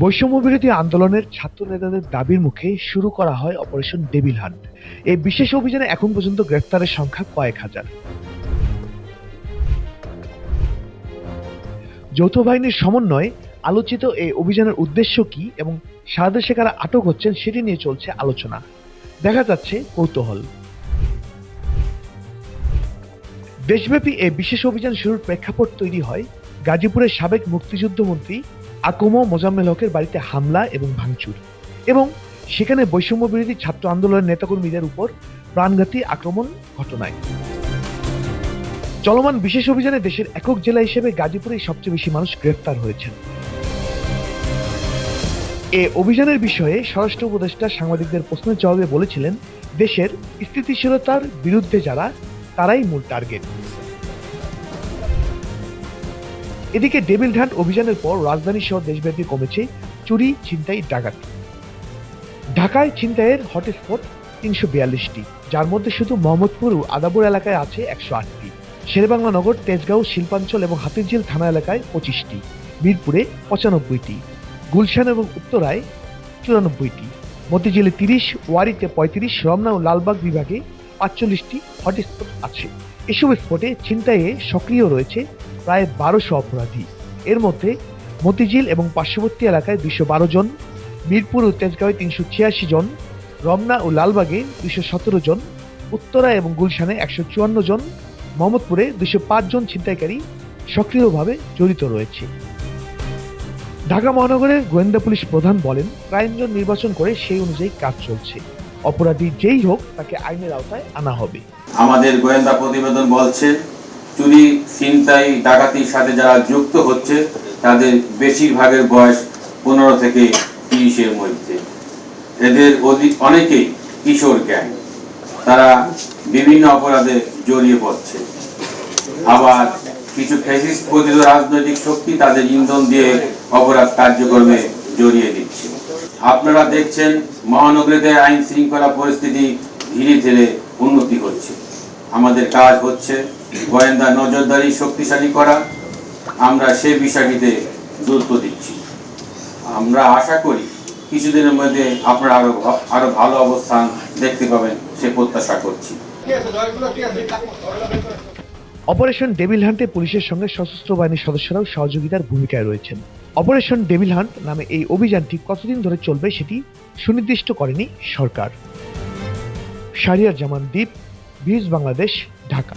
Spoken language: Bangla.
বৈষম্যবিরোধী আন্দোলনের ছাত্র নেতাদের দাবির মুখে শুরু করা হয় অপারেশন ডেভিল হান্ট। এই বিশেষ অভিযানে এখন পর্যন্ত গ্রেফতারের সংখ্যা কয়েক হাজার। যৌথ বাহিনীর সমন্বয়ে আলোচিত এই অভিযানের উদ্দেশ্য কি এবং সারা দেশে কারা আটক হচ্ছেন সেটি নিয়ে চলছে আলোচনা, দেখা যাচ্ছে কৌতূহল। দেশব্যাপী এই বিশেষ অভিযান শুরুর প্রেক্ষাপট তৈরি হয় গাজীপুরের সাবেক মুক্তিযুদ্ধ মন্ত্রী আকম মোজাম্মেল হকের বাড়িতে হামলা এবং ভাঙচুর এবং সেখানে বৈষম্য বিরোধী ছাত্র আন্দোলনের নেতাকর্মীদের উপর প্রাণঘাতী আক্রমণ ঘটনায়। চলমান বিশেষ অভিযানে দেশের একক জেলা হিসেবে গাজীপুরেই সবচেয়ে বেশি মানুষ গ্রেফতার হয়েছেন। এ অভিযানের বিষয়ে স্বরাষ্ট্র উপদেষ্টা সাংবাদিকদের প্রশ্নের জবাবে বলেছিলেন, দেশের স্থিতিশীলতার বিরুদ্ধে যারা, তারাই মূল টার্গেট। এদিকে ডেভিল হান্ট অভিযানের পর রাজধানী সহ দেশব্যাপী কমেছে চুরি, ছিনতাই, ডাকাতি। ঢাকায় ছিনতাইয়ের হটস্পট ৩৪২টি, যার মধ্যে শুধু মোহাম্মদপুর ও আদাবর এলাকায় আছে ১০৮টি। শেরেবাংলা নগর, তেজগাঁও, শিল্পাঞ্চল এবং হাতিরঝিল থানা এলাকায় ২৫টি, মিরপুরে ৯৫টি, গুলশান এবং উত্তরায় ৯৪টি, মতিঝিলে ৩০, ওয়ারীতে ৩৫, রমনা ও লালবাগ বিভাগে ৪৫টি হটস্পট আছে। এসব স্পটে ছিনতাইয়ে সক্রিয় রয়েছে প্রায় ১২০০ অপরাধী। এর মধ্যে মতিঝিল এবং পার্শ্ববর্তী এলাকায় ২১২ জন, মিরপুর ও তেজগাঁওয়ে ৩৮৬ জন, রমনা ও লালবাগে ২১৭ জন, উত্তরা এবং গুলশানে ১৫৪ জন, মোহাম্মদপুরে ২০৫ জন ছিনতাইকারী সক্রিয়ভাবে জড়িত রয়েছে। ঢাকা মহানগরের গোয়েন্দা পুলিশ প্রধান বলেন, ক্রাইমজোন নির্বাচন করে সেই অনুযায়ী কাজ চলছে। অপরাধী যেই হোক তাকে আইনের আওতায় আনা হবে। আমাদের গোয়েন্দা প্রতিবেদন বলছে, চুরি, ছিনতাই, ডাকাতির সাথে যারা যুক্ত হচ্ছে তাদের বেশিরভাগের বয়স ১৫ থেকে ৩০-এর মধ্যে। এদের অনেকেই কিশোর গ্যাং, তারা বিভিন্ন অপরাধে জড়িয়ে পড়ছে। আবার কিছু ফ্যাসিস্ট প্রতিরোধ রাজনৈতিক শক্তি তাদের ইন্ধন দিয়ে অপরাধ কার্যক্রমে জড়িয়ে দিচ্ছে। আপনারা দেখছেন মহানগরীতে আইন শৃঙ্খলা পরিস্থিতি ধীরে ধীরে উন্নতি হচ্ছে। আমাদের কাজ হচ্ছে গোয়েন্দা নজরদারি শক্তিশালী করা। আমরা সেই বিষয়টিতে গুরুত্ব দিচ্ছি। আমরা আশা করি কিছুদিনের মধ্যে আপনারা আরো ভালো অবস্থান দেখতে পাবেন, সে প্রত্যাশা করছি। অপারেশন ডেভিল হান্টে পুলিশের সঙ্গে সশস্ত্র বাহিনীর সদস্যরাও সহযোগিতার ভূমিকায় রয়েছেন। অপারেশন ডেভিল হান্ট নামে এই অভিযানটি কতদিন ধরে চলবে সেটি সুনির্দিষ্ট করেনি সরকার। শাহরিয়ার জামান দ্বীপ, ভিউজ বাংলাদেশ, ঢাকা।